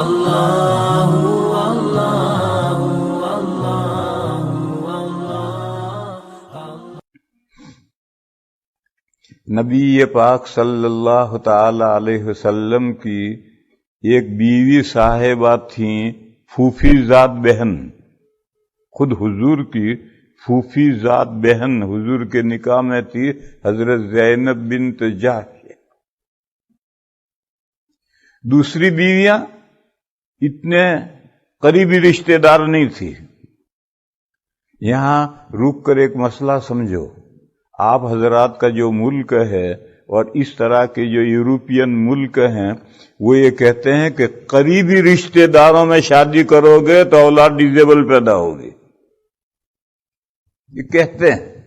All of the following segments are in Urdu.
اللہ اللہ اللہ اللہ۔ نبی پاک صلی اللہ تعالی علیہ وسلم کی ایک بیوی صاحبہ تھیں، پھوپھی ذات بہن، خود حضور کی پھوپھی ذات بہن حضور کے نکاح میں تھی، حضرت زینب بنت جحش۔ دوسری بیویاں اتنے قریبی رشتہ دار نہیں تھی۔ یہاں رک کر ایک مسئلہ سمجھو، آپ حضرات کا جو ملک ہے اور اس طرح کے جو یورپین ملک ہیں، وہ یہ کہتے ہیں کہ قریبی رشتہ داروں میں شادی کرو گے تو اولاد ڈیزیبل پیدا ہوگی، یہ کہتے ہیں۔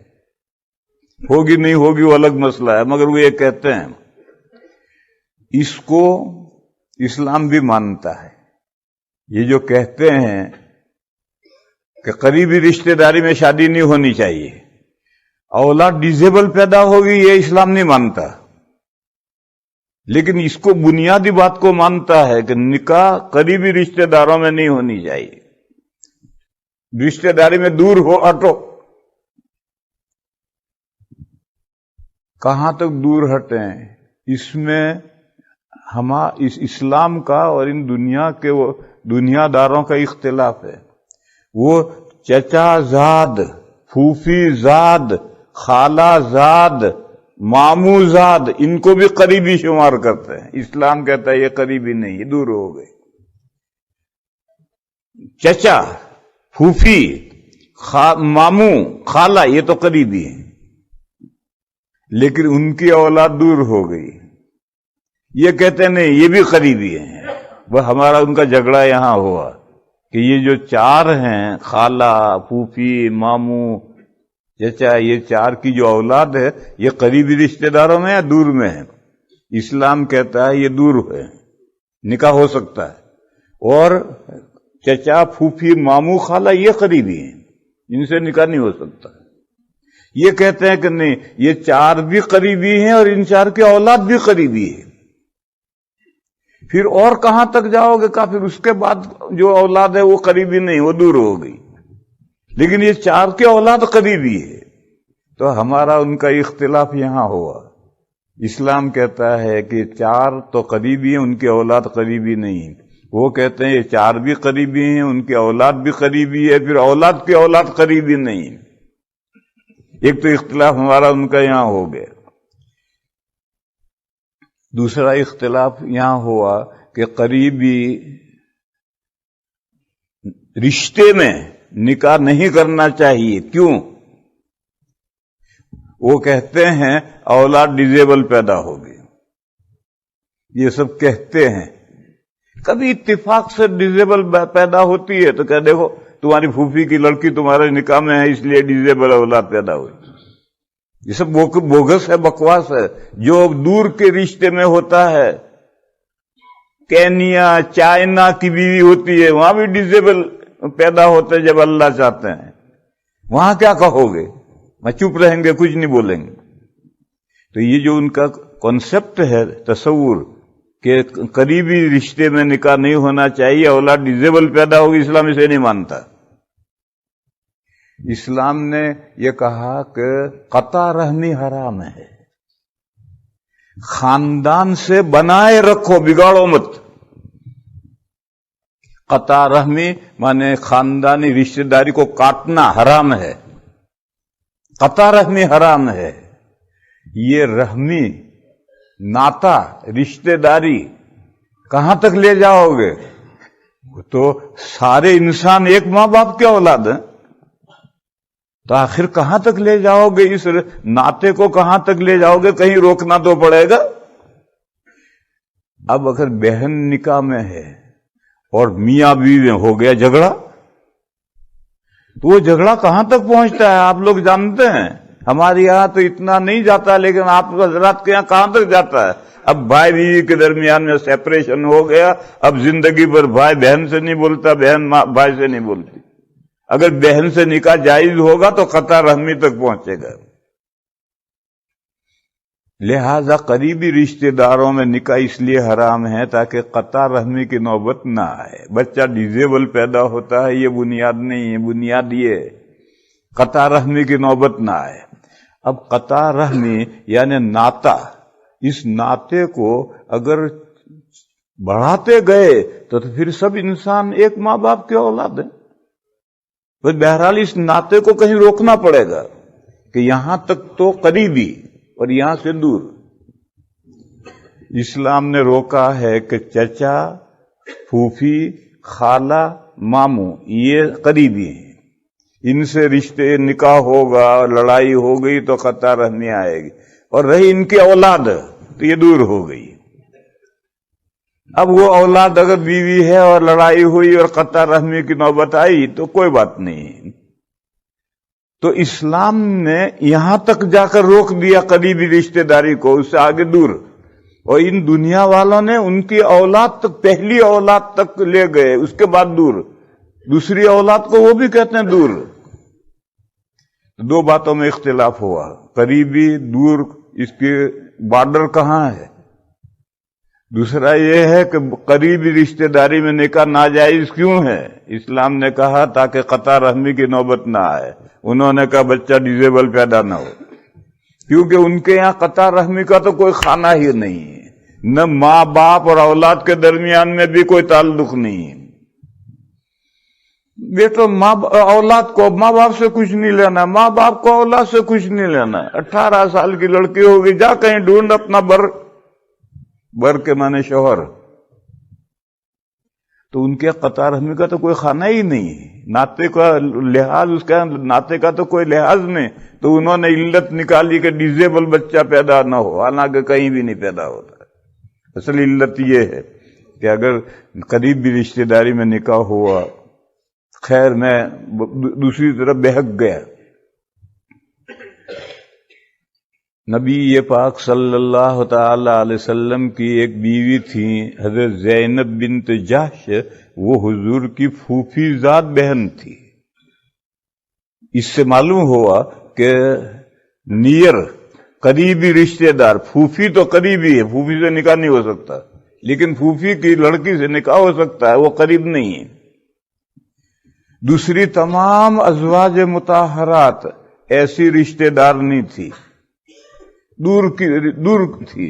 ہوگی نہیں ہوگی وہ الگ مسئلہ ہے، مگر وہ یہ کہتے ہیں۔ اس کو اسلام بھی مانتا ہے۔ یہ جو کہتے ہیں کہ قریبی رشتہ داری میں شادی نہیں ہونی چاہیے، اولاد ڈیزیبل پیدا ہوگی، یہ اسلام نہیں مانتا، لیکن اس کو بنیادی بات کو مانتا ہے کہ نکاح قریبی رشتہ داروں میں نہیں ہونی چاہیے، رشتہ داری میں دور ہو ہٹو۔ کہاں تک دور ہٹیں؟ اس میں اس اسلام کا اور ان دنیا کے وہ دنیا داروں کا اختلاف ہے۔ وہ چچا زاد، پھوپھی زاد، خالہ زاد، ماموں زاد، ان کو بھی قریبی شمار کرتے ہیں۔ اسلام کہتا ہے یہ قریبی نہیں، یہ دور ہو گئے۔ چچا، پھوپھی، ماموں، خالہ، یہ تو قریبی ہیں، لیکن ان کی اولاد دور ہو گئی۔ یہ کہتے ہیں نہیں، یہ بھی قریبی ہیں۔ وہ ہمارا ان کا جھگڑا یہاں ہوا کہ یہ جو چار ہیں، خالہ، پھوپھی، ماموں، چچا، یہ چار کی جو اولاد ہے، یہ قریبی رشتہ داروں میں یا دور میں ہے؟ اسلام کہتا ہے یہ دور ہے، نکاح ہو سکتا ہے۔ اور چچا، پھوپھی، ماموں، خالہ، یہ قریبی ہیں، ان سے نکاح نہیں ہو سکتا۔ یہ کہتے ہیں کہ نہیں، یہ چار بھی قریبی ہیں اور ان چار کی اولاد بھی قریبی ہے۔ پھر اور کہاں تک جاؤ گے؟ پھر اس کے بعد جو اولاد ہے وہ قریبی نہیں، وہ دور ہو گئی، لیکن یہ چار کی اولاد قریبی ہے۔ تو ہمارا ان کا اختلاف یہاں ہوا۔ اسلام کہتا ہے کہ چار تو قریبی ہیں، ان کی اولاد قریبی نہیں۔ وہ کہتے ہیں یہ چار بھی قریبی ہیں، ان کی اولاد بھی قریبی ہے، پھر اولاد کی اولاد قریبی نہیں۔ ایک تو اختلاف ہمارا ان کا یہاں ہو گیا۔ دوسرا اختلاف یہاں ہوا کہ قریبی رشتے میں نکاح نہیں کرنا چاہیے۔ کیوں؟ وہ کہتے ہیں اولاد ڈیزیبل پیدا ہوگی، یہ سب کہتے ہیں۔ کبھی اتفاق سے ڈیزیبل پیدا ہوتی ہے تو کہ دیکھو تمہاری پھوپھی کی لڑکی تمہارے نکاح میں ہے، اس لیے ڈیزیبل اولاد پیدا ہوئی۔ یہ سب بوگس ہے، بکواس ہے۔ جو دور کے رشتے میں ہوتا ہے، کینیا، چائنا کی بیوی ہوتی ہے، وہاں بھی ڈیزیبل پیدا ہوتے جب اللہ چاہتے ہیں۔ وہاں کیا کہو گے؟ میں چپ رہیں گے، کچھ نہیں بولیں گے۔ تو یہ جو ان کا کانسیپٹ ہے، تصور کہ قریبی رشتے میں نکاح نہیں ہونا چاہیے، اولاد ڈیزیبل پیدا ہوگی، اسلام اسے نہیں مانتا۔ اسلام نے یہ کہا کہ قطع رحمی حرام ہے، خاندان سے بنائے رکھو، بگاڑو مت۔ قطع رحمی مانے خاندانی رشتہ داری کو کاٹنا حرام ہے، قطع رحمی حرام ہے۔ یہ رحمی ناتا، رشتہ داری کہاں تک لے جاؤ گے؟ وہ تو سارے انسان ایک ماں باپ کے اولاد ہیں، تو آخر کہاں تک لے جاؤ گے؟ اس ناطے کو کہاں تک لے جاؤ گے؟ کہیں روکنا تو پڑے گا۔ اب اگر بہن نکاح میں ہے اور میاں بیوی میں ہو گیا جھگڑا، تو وہ جھگڑا کہاں تک پہنچتا ہے آپ لوگ جانتے ہیں۔ ہمارے یہاں تو اتنا نہیں جاتا، لیکن آپ حضرات کے یہاں کہاں تک جاتا ہے؟ اب بھائی بیوی کے درمیان میں سیپریشن ہو گیا، اب زندگی بھر بھائی بہن سے نہیں بولتا، بہن بھائی سے نہیں بولتی۔ اگر بہن سے نکاح جائز ہوگا تو قطع رحمی تک پہنچے گا، لہذا قریبی رشتہ داروں میں نکاح اس لیے حرام ہے تاکہ قطع رحمی کی نوبت نہ آئے. بچہ ڈیزیبل پیدا ہوتا ہے، یہ بنیاد نہیں ہے، بنیاد یہ ہے قطع رحمی کی نوبت نہ آئے. اب قطع رحمی یعنی ناطا، اس ناطے کو اگر بڑھاتے گئے تو پھر سب انسان ایک ماں باپ کی اولاد ہیں. بہرحال اس ناطے کو کہیں روکنا پڑے گا کہ یہاں تک تو قریبی اور یہاں سے دور. اسلام نے روکا ہے کہ چچا، پھوپھی، خالہ، ماموں یہ قریبی ہیں، ان سے رشتے نکاح ہوگا، لڑائی ہو گئی تو قطع رحمی آئے گی. اور رہی ان کی اولاد تو یہ دور ہو گئی. اب وہ اولاد اگر بیوی ہے اور لڑائی ہوئی اور قطع رحمی کی نوبت آئی تو کوئی بات نہیں. تو اسلام نے یہاں تک جا کر روک دیا قریبی رشتہ داری کو، اس سے آگے دور. اور ان دنیا والوں نے ان کی اولاد تک، پہلی اولاد تک لے گئے، اس کے بعد دور. دوسری اولاد کو وہ بھی کہتے ہیں دور. دو باتوں میں اختلاف ہوا، قریبی، دور، اس کے بارڈر کہاں ہے. دوسرا یہ ہے کہ قریبی رشتہ داری میں نکاح ناجائز کیوں ہے. اسلام نے کہا تاکہ قطع رحمی کی نوبت نہ آئے. انہوں نے کہا بچہ ڈیزیبل پیدا نہ ہو، کیونکہ ان کے یہاں قطع رحمی کا تو کوئی خانہ ہی نہیں ہے، نہ ماں باپ اور اولاد کے درمیان میں بھی کوئی تعلق نہیں ہے. بیٹو اولاد کو ماں باپ سے کچھ نہیں لینا، ماں باپ کو اولاد سے کچھ نہیں لینا. 18 سال کی لڑکی ہوگی، جا کہیں ڈھونڈ اپنا بر کے معنی شوہر. تو ان کے قطع رحمی کا تو کوئی خانہ ہی نہیں ہے، ناطے کا لحاظ، اس کا ناطے کا تو کوئی لحاظ نہیں. تو انہوں نے علت نکالی کہ ڈیزیبل بچہ پیدا نہ ہو، حالانکہ کہیں بھی نہیں پیدا ہوتا. اصل علت یہ ہے کہ اگر قریبی رشتہ داری میں نکاح ہوا، خیر میں دوسری طرف بہک گیا. نبی پاک صلی اللہ تعالی علیہ وسلم کی ایک بیوی تھی حضرت زینب بنت جحش، وہ حضور کی پھوپھی ذات بہن تھی. اس سے معلوم ہوا کہ نیئر قریبی رشتہ دار، پھوپھی تو قریبی ہے، پھوپھی سے نکاح نہیں ہو سکتا، لیکن پھوپھی کی لڑکی سے نکاح ہو سکتا ہے، وہ قریب نہیں ہے. دوسری تمام ازواج مطہرات ایسی رشتہ دار نہیں تھی، دور تھی.